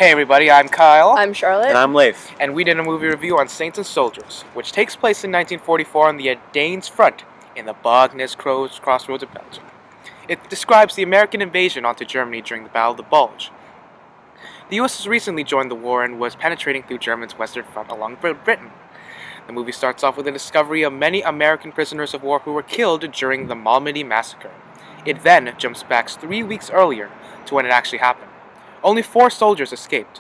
Hey everybody, I'm Kyle. I'm Charlotte. And I'm Leif. And we did a movie review on Saints and Soldiers, which takes place in 1944 on the Danes front in the Bognez crossroads of Belgium. It describes the American invasion onto Germany during the Battle of the Bulge. The US has recently joined the war and was penetrating through Germany's western front along Britain. The movie starts off with the discovery of many American prisoners of war who were killed during the Malmedy massacre. It then jumps back 3 weeks earlier to when it actually happened. Only 4 soldiers escaped.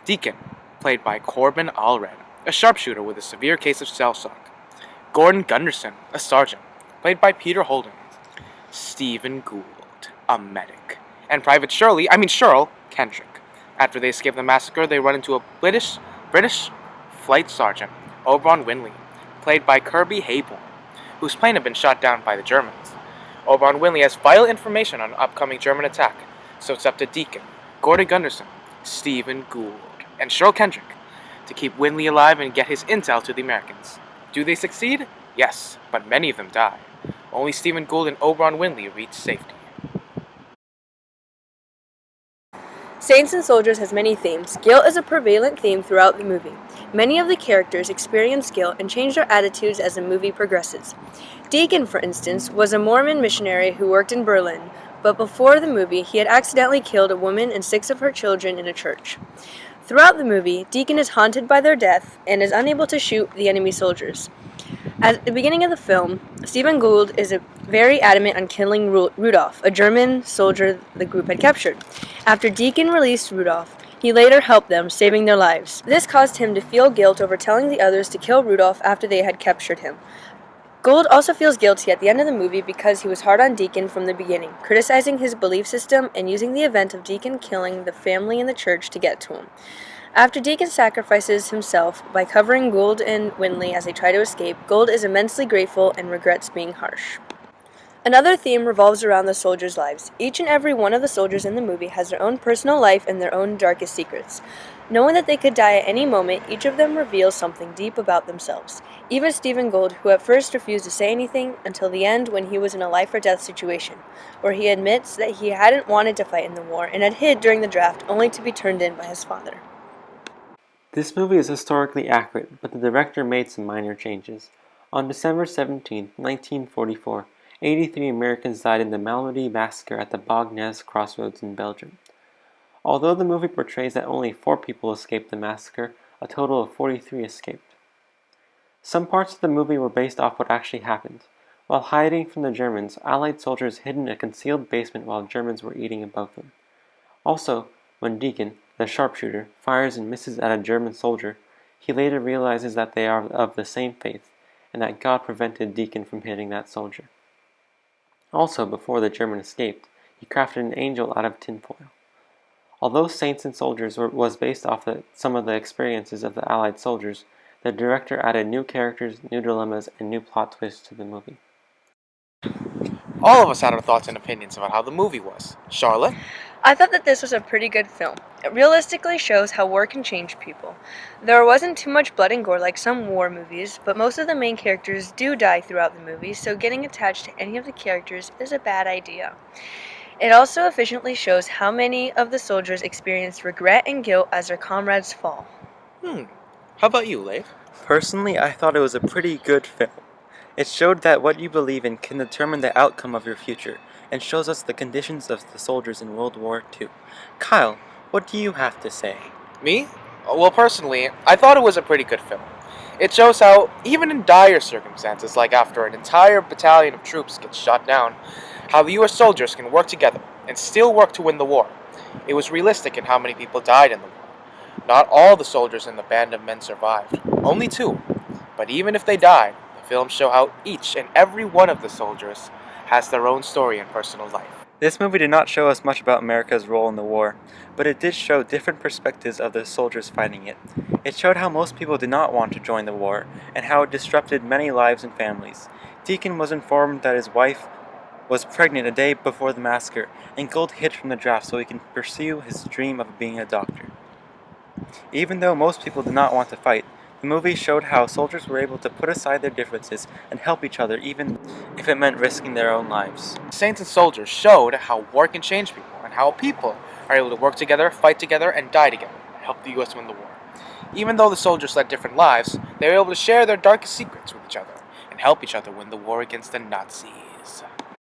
Deacon, played by Corbin Allred, a sharpshooter with a severe case of shell shock. Gordon Gunderson, a sergeant, played by Peter Holden. Stephen Gould, a medic. And Private Shirl Kendrick. After they escape the massacre, they run into a British flight sergeant, Oberon Winley, played by Kirby Hayborn, whose plane had been shot down by the Germans. Oberon Winley has vital information on an upcoming German attack, so it's up to Deacon, Gordon Gunderson, Stephen Gould, and Shirl Kendrick to keep Winley alive and get his intel to the Americans. Do they succeed? Yes, but many of them die. Only Stephen Gould and Oberon Winley reach safety. Saints and Soldiers has many themes. Guilt is a prevalent theme throughout the movie. Many of the characters experience guilt and change their attitudes as the movie progresses. Deacon, for instance, was a Mormon missionary who worked in Berlin, but before the movie, he had accidentally killed a woman and 6 of her children in a church. Throughout the movie, Deacon is haunted by their death and is unable to shoot the enemy soldiers. At the beginning of the film, Stephen Gould is very adamant on killing Rudolph, a German soldier the group had captured. After Deacon released Rudolph, he later helped them, saving their lives. This caused him to feel guilt over telling the others to kill Rudolph after they had captured him. Gould also feels guilty at the end of the movie because he was hard on Deacon from the beginning, criticizing his belief system and using the event of Deacon killing the family in the church to get to him. After Deacon sacrifices himself by covering Gould and Winley as they try to escape, Gould is immensely grateful and regrets being harsh. Another theme revolves around the soldiers' lives. Each and every one of the soldiers in the movie has their own personal life and their own darkest secrets. Knowing that they could die at any moment, each of them reveals something deep about themselves. Even Stephen Gould, who at first refused to say anything until the end when he was in a life-or-death situation, where he admits that he hadn't wanted to fight in the war and had hid during the draft only to be turned in by his father. This movie is historically accurate, but the director made some minor changes. On December 17, 1944, 83 Americans died in the Malmedy massacre at the Bognez crossroads in Belgium. Although the movie portrays that only 4 people escaped the massacre, a total of 43 escaped. Some parts of the movie were based off what actually happened. While hiding from the Germans, Allied soldiers hid in a concealed basement while Germans were eating above them. Also, when Deacon, the sharpshooter, fires and misses at a German soldier, he later realizes that they are of the same faith, and that God prevented Deacon from hitting that soldier. Also, before the German escaped, he crafted an angel out of tinfoil. Although Saints and Soldiers was based off some of the experiences of the Allied soldiers, the director added new characters, new dilemmas, and new plot twists to the movie. All of us had our thoughts and opinions about how the movie was. Charlotte? I thought that this was a pretty good film. It realistically shows how war can change people. There wasn't too much blood and gore like some war movies, but most of the main characters do die throughout the movie, so getting attached to any of the characters is a bad idea. It also efficiently shows how many of the soldiers experience regret and guilt as their comrades fall. How about you, Leif? Personally, I thought it was a pretty good film. It showed that what you believe in can determine the outcome of your future, and shows us the conditions of the soldiers in World War II. Kyle, what do you have to say? Me? Well, personally, I thought it was a pretty good film. It shows how, even in dire circumstances, like after an entire battalion of troops gets shot down, how the US soldiers can work together and still work to win the war. It was realistic in how many people died in the war. Not all the soldiers in the band of men survived, only 2. But even if they died, the films show how each and every one of the soldiers has their own story and personal life. This movie did not show us much about America's role in the war, but it did show different perspectives of the soldiers fighting it. It showed how most people did not want to join the war, and how it disrupted many lives and families. Deacon was informed that his wife was pregnant a day before the massacre, and Gould hid from the draft so he can pursue his dream of being a doctor. Even though most people did not want to fight, the movie showed how soldiers were able to put aside their differences and help each other even if it meant risking their own lives. Saints and Soldiers showed how war can change people and how people are able to work together, fight together, and die together. helped the U.S. win the war. Even though the soldiers led different lives, they were able to share their darkest secrets with each other and help each other win the war against the Nazis.